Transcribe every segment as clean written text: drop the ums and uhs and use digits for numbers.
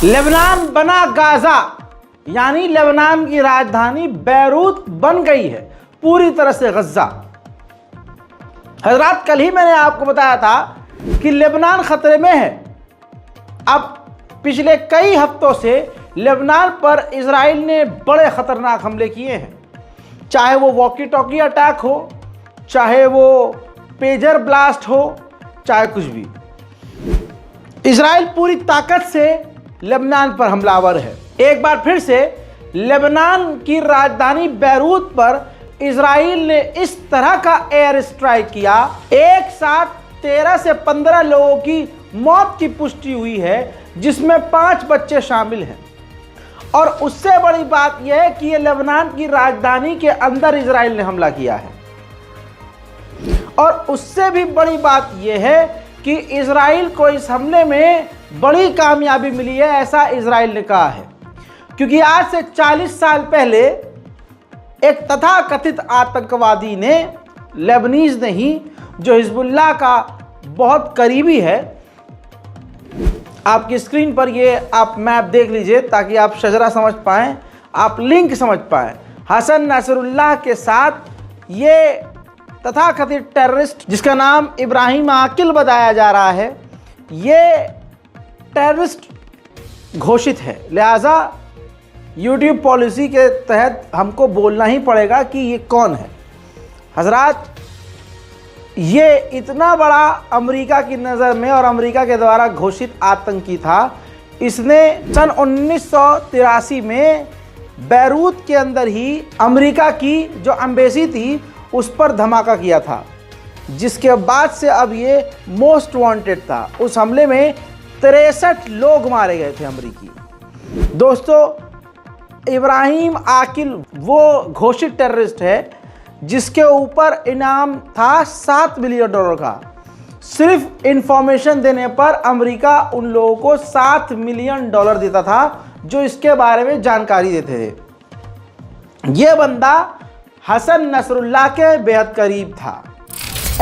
Lebanon बना Gaza, यानी Lebanon की राजधानी बैरूत बन गई है पूरी तरह से गज्जा। हजरात, कल ही मैंने आपको बताया था कि लेबनान खतरे में है। अब पिछले कई हफ्तों से लेबनान पर इजराइल ने बड़े खतरनाक हमले किए हैं, चाहे वो वॉकी टॉकी अटैक हो, चाहे वो पेजर ब्लास्ट हो, चाहे कुछ भी। इजराइल पूरी ताकत से लेबनान पर हमलावर है। एक बार फिर से लेबनान की राजधानी बैरूत पर इजराइल ने इस तरह का एयर स्ट्राइक किया, एक साथ 13 से 15 लोगों की मौत की पुष्टि हुई है, जिसमें 5 बच्चे शामिल हैं। और उससे बड़ी बात यह है कि यह लेबनान की राजधानी के अंदर इजराइल ने हमला किया है। और उससे भी बड़ी बात यह है कि इजराइल को इस हमले में बड़ी कामयाबी मिली है, ऐसा इजराइल ने कहा है। क्योंकि आज से 40 साल पहले एक तथाकथित आतंकवादी ने, लेबनीज नहीं, जो हिजबुल्लाह का बहुत करीबी है, आपकी स्क्रीन पर ये आप मैप देख लीजिए ताकि आप शजरा समझ पाएं, आप लिंक समझ पाएं। हसन नसरुल्लाह के साथ ये तथाकथित टेररिस्ट, जिसका नाम इब्राहिम आकिल बताया जा रहा है, ये टेररिस्ट घोषित है। लिहाजा यूट्यूब पॉलिसी के तहत हमको बोलना ही पड़ेगा कि ये कौन है। हजरात, ये इतना बड़ा अमेरिका की नज़र में और अमेरिका के द्वारा घोषित आतंकी था। इसने सन 1983 में बैरूत के अंदर ही अमेरिका की जो एम्बेसी थी उस पर धमाका किया था, जिसके बाद से अब ये मोस्ट वांटेड था। उस हमले में 63 लोग मारे गए थे अमेरिकी। दोस्तों, इब्राहिम आकिल वो घोषित टेररिस्ट है जिसके ऊपर इनाम था $7 मिलियन का। सिर्फ इंफॉर्मेशन देने पर अमेरिका उन लोगों को $7 मिलियन देता था जो इसके बारे में जानकारी देते थे। ये बंदा हसन नसरुल्लाह के बेहद करीब था।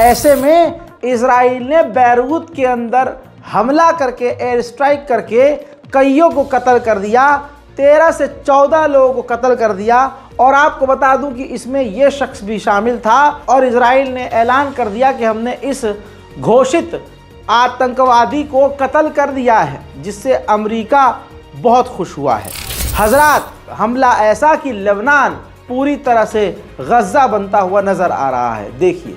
ऐसे में इजराइल ने बैरूत के अंदर हमला करके, एयर स्ट्राइक करके कईयों को कत्ल कर दिया, 13 से 14 लोगों को कत्ल कर दिया। और आपको बता दूं कि इसमें यह शख्स भी शामिल था। और इजराइल ने ऐलान कर दिया कि हमने इस घोषित आतंकवादी को कत्ल कर दिया है, जिससे अमेरिका बहुत खुश हुआ है। हजरात, हमला ऐसा कि लेबनान पूरी तरह से गज्जा बनता हुआ नजर आ रहा है। देखिए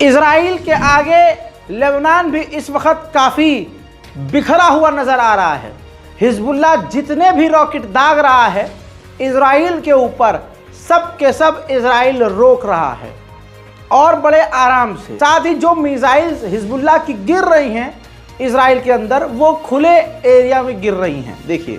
इजराइल के आगे लेबनान भी इस वक्त काफ़ी बिखरा हुआ नज़र आ रहा है। हिजबुल्लाह जितने भी रॉकेट दाग रहा है इजराइल के ऊपर, सब के सब इजराइल रोक रहा है और बड़े आराम से। साथ ही जो मिसाइल्स हिजबुल्लाह की गिर रही हैं इजराइल के अंदर, वो खुले एरिया में गिर रही हैं। देखिए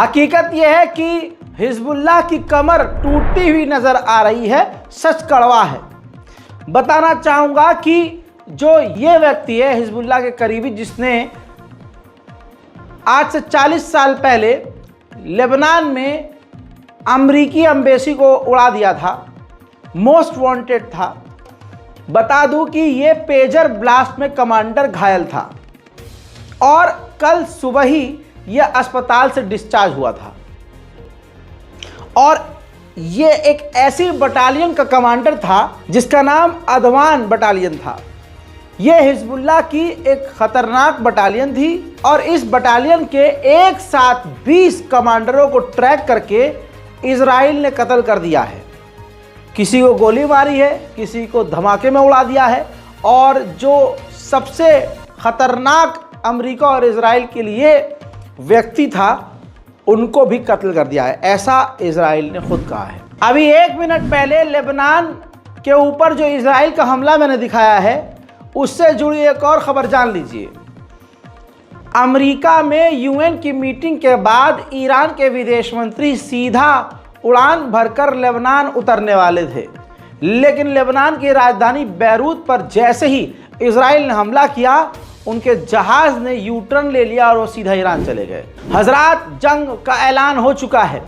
हकीकत यह है कि हिजबुल्लाह की कमर टूटती हुई नजर आ रही है, सच कड़वा है। बताना चाहूंगा कि जो ये व्यक्ति है हिजबुल्लाह के करीबी, जिसने आज से 40 साल पहले लेबनान में अमरीकी एम्बेसी को उड़ा दिया था, मोस्ट वांटेड था। बता दूं कि ये पेजर ब्लास्ट में कमांडर घायल था और कल सुबह ही यह अस्पताल से डिस्चार्ज हुआ था। और ये एक ऐसी बटालियन का कमांडर था जिसका नाम अदवान बटालियन था। यह हिजबुल्लाह की एक खतरनाक बटालियन थी और इस बटालियन के एक साथ 20 कमांडरों को ट्रैक करके इजराइल ने कत्ल कर दिया है। किसी को गोली मारी है, किसी को धमाके में उड़ा दिया है, और जो सबसे खतरनाक अमेरिका और इजराइल के लिए व्यक्ति था उनको भी कत्ल कर दिया है, ऐसा इजराइल ने खुद कहा है। अभी 1 मिनट पहले लेबनान के ऊपर जो इजराइल का हमला मैंने दिखाया है उससे जुड़ी एक और खबर जान लीजिए। अमेरिका में यूएन की मीटिंग के बाद ईरान के विदेश मंत्री सीधा उड़ान भरकर लेबनान उतरने वाले थे, लेकिन लेबनान की राजधानी बैरूत पर जैसे ही इजराइल ने हमला किया उनके जहाज ने यू टर्न ले लिया और वो सीधा ईरान चले गए। हजरात, जंग का ऐलान हो चुका है।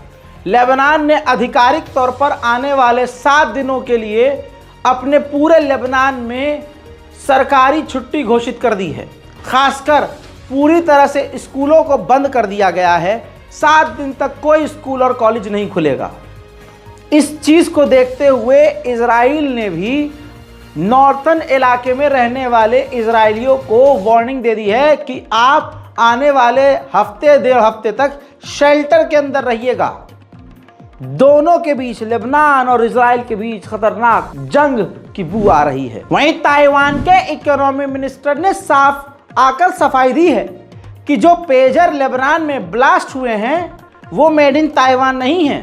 लेबनान ने आधिकारिक तौर पर आने वाले 7 दिनों के लिए अपने पूरे लेबनान में सरकारी छुट्टी घोषित कर दी है। खासकर पूरी तरह से स्कूलों को बंद कर दिया गया है। 7 दिन तक कोई स्कूल और कॉलेज नहीं खुलेगा। इस चीज़ को देखते हुए इजराइल ने भी नॉर्थन इलाके में रहने वाले इजरायलियों को वार्निंग दे दी है कि आप आने वाले हफ्ते 1.5 हफ्ते तक शेल्टर के अंदर रहिएगा। दोनों के बीच, लेबनान और इजराइल के बीच खतरनाक जंग की बू आ रही है। वहीं ताइवान के इकोनॉमी मिनिस्टर ने साफ आकर सफाई दी है कि जो पेजर लेबनान में ब्लास्ट हुए हैं वो मेड इन ताइवान नहीं है।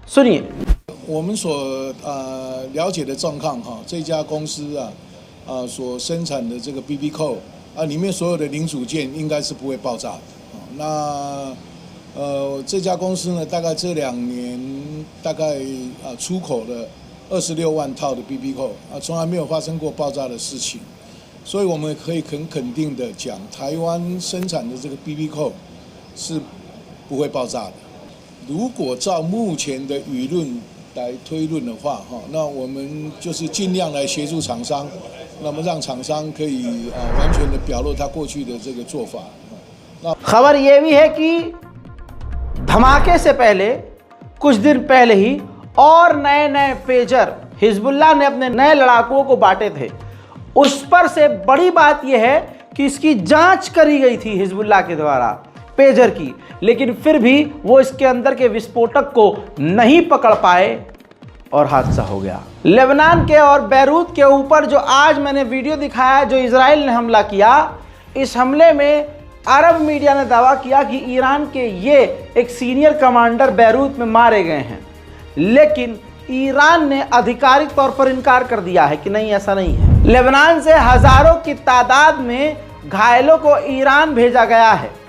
सुनिए।我们所了解的状况哈，这家公司所生产的这个 BB 扣里面所有的零组件应该是不会爆炸的。那这家公司呢，大概这2年大概出口了26万套的 BB 扣从来没有发生过爆炸的事情，所以我们可以很肯定的讲，台湾生产的这个 BB 扣是不会爆炸的。如果照目前的舆论来推论的话，那我们就是尽量来协助厂商，那么让厂商可以完全的表露他过去的这个做法。खबर यह भी है कि धमाके से पहले कुछ दिन पहले ही और नए पेजर हिजबुल्लाह ने अपने नए लड़ाकुओं को बांटे थे। उस पर से बड़ी बात यह है कि इसकी जांच करी गई थी हिजबुल्लाह के द्वारा पेजर की, लेकिन फिर भी वो इसके अंदर के विस्फोटक को नहीं पकड़ पाए और हादसा हो गया। लेबनान के और बैरूत के ऊपर जो आज मैंने वीडियो दिखाया जो इजराइल ने हमला किया, इस हमले में अरब मीडिया ने दावा किया कि ईरान के ये एक सीनियर कमांडर बैरूत में मारे गए हैं, लेकिन ईरान ने आधिकारिक तौर पर इनकार कर दिया है कि नहीं, ऐसा नहीं है। लेबनान से हजारों की तादाद में घायलों को ईरान भेजा गया है।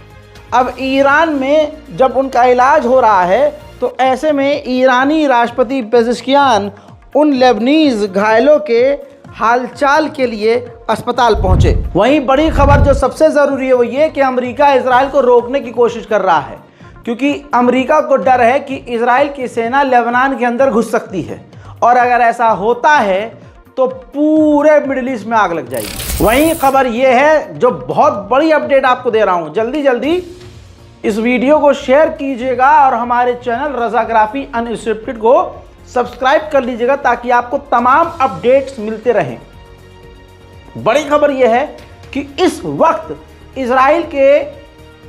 अब ईरान में जब उनका इलाज हो रहा है तो ऐसे में ईरानी राष्ट्रपति पेज़ेश्कियान उन लेबनीज घायलों के हालचाल के लिए अस्पताल पहुंचे। वहीं बड़ी खबर जो सबसे ज़रूरी है वो ये कि अमेरिका इजराइल को रोकने की कोशिश कर रहा है, क्योंकि अमेरिका को डर है कि इजराइल की सेना लेबनान के अंदर घुस सकती है और अगर ऐसा होता है तो पूरे मिडिल ईस्ट में आग लग जाएगी। वहीं खबर ये है जो बहुत बड़ी अपडेट आपको दे रहा हूँ, जल्दी जल्दी इस वीडियो को शेयर कीजिएगा और हमारे चैनल रज़ाग्राफी अनस्क्रिप्टेड को सब्सक्राइब कर लीजिएगा ताकि आपको तमाम अपडेट्स मिलते रहें। बड़ी खबर यह है कि इस वक्त इजराइल के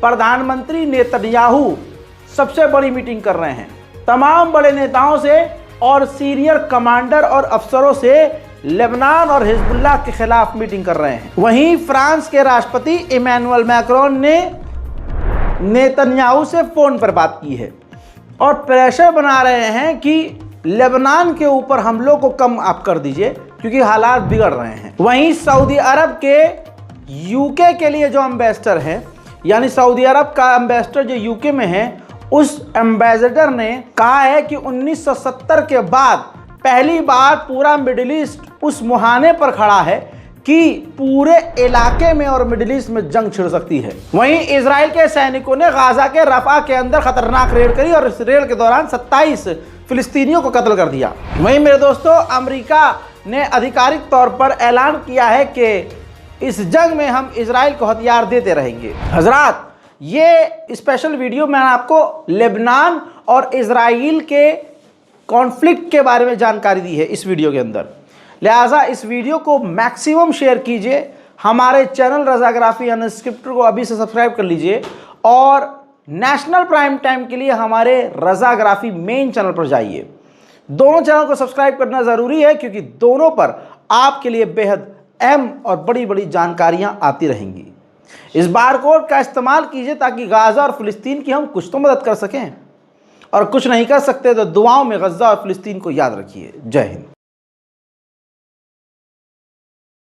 प्रधानमंत्री नेतन्याहू सबसे बड़ी मीटिंग कर रहे हैं। तमाम बड़े नेताओं से और सीनियर कमांडर और अफसरों से लेबनान और हिजबुल्लाह के खिलाफ मीटिंग कर रहे हैं। वहीं फ्रांस के राष्ट्रपति इमैनुअल मैक्रोन ने नेतन्याहू से फ़ोन पर बात की है और प्रेशर बना रहे हैं कि लेबनान के ऊपर हमलों को कम आप कर दीजिए क्योंकि हालात बिगड़ रहे हैं। वहीं सऊदी अरब के यूके के लिए जो एम्बेसडर हैं, यानी सऊदी अरब का एम्बेसडर जो यूके में है, उस एम्बेसडर ने कहा है कि 1970 के बाद पहली बार पूरा मिडिल ईस्ट उस मुहाने पर खड़ा है कि पूरे इलाके में और मिडिल ईस्ट में जंग छिड़ सकती है। वहीं इजराइल के सैनिकों ने गाजा के रफा के अंदर खतरनाक रेड करी और इस रेड के दौरान 27 फिलिस्तीनियों को कत्ल कर दिया। वहीं मेरे दोस्तों, अमेरिका ने आधिकारिक तौर पर ऐलान किया है कि इस जंग में हम इजराइल को हथियार देते रहेंगे। हजरात, ये स्पेशल वीडियो मैंने आपको लेबनान और इजराइल के कॉन्फ्लिक्ट के बारे में जानकारी दी है इस वीडियो के अंदर, लिहाजा इस वीडियो को मैक्सिमम शेयर कीजिए। हमारे चैनल रज़ाग्राफी अनस्क्रिप्टेड को अभी से सब्सक्राइब कर लीजिए और नेशनल प्राइम टाइम के लिए हमारे रज़ाग्राफी मेन चैनल पर जाइए। दोनों चैनल को सब्सक्राइब करना ज़रूरी है क्योंकि दोनों पर आपके लिए बेहद अहम और बड़ी बड़ी जानकारियां आती रहेंगी। इस बारकोड का इस्तेमाल कीजिए ताकि गाज़ा और फ़िलिस्तीन की हम कुछ तो मदद कर सकें, और कुछ नहीं कर सकते तो दुआओं में गज़ा और फ़िलिस्तीन को याद रखिए। जय हिंद।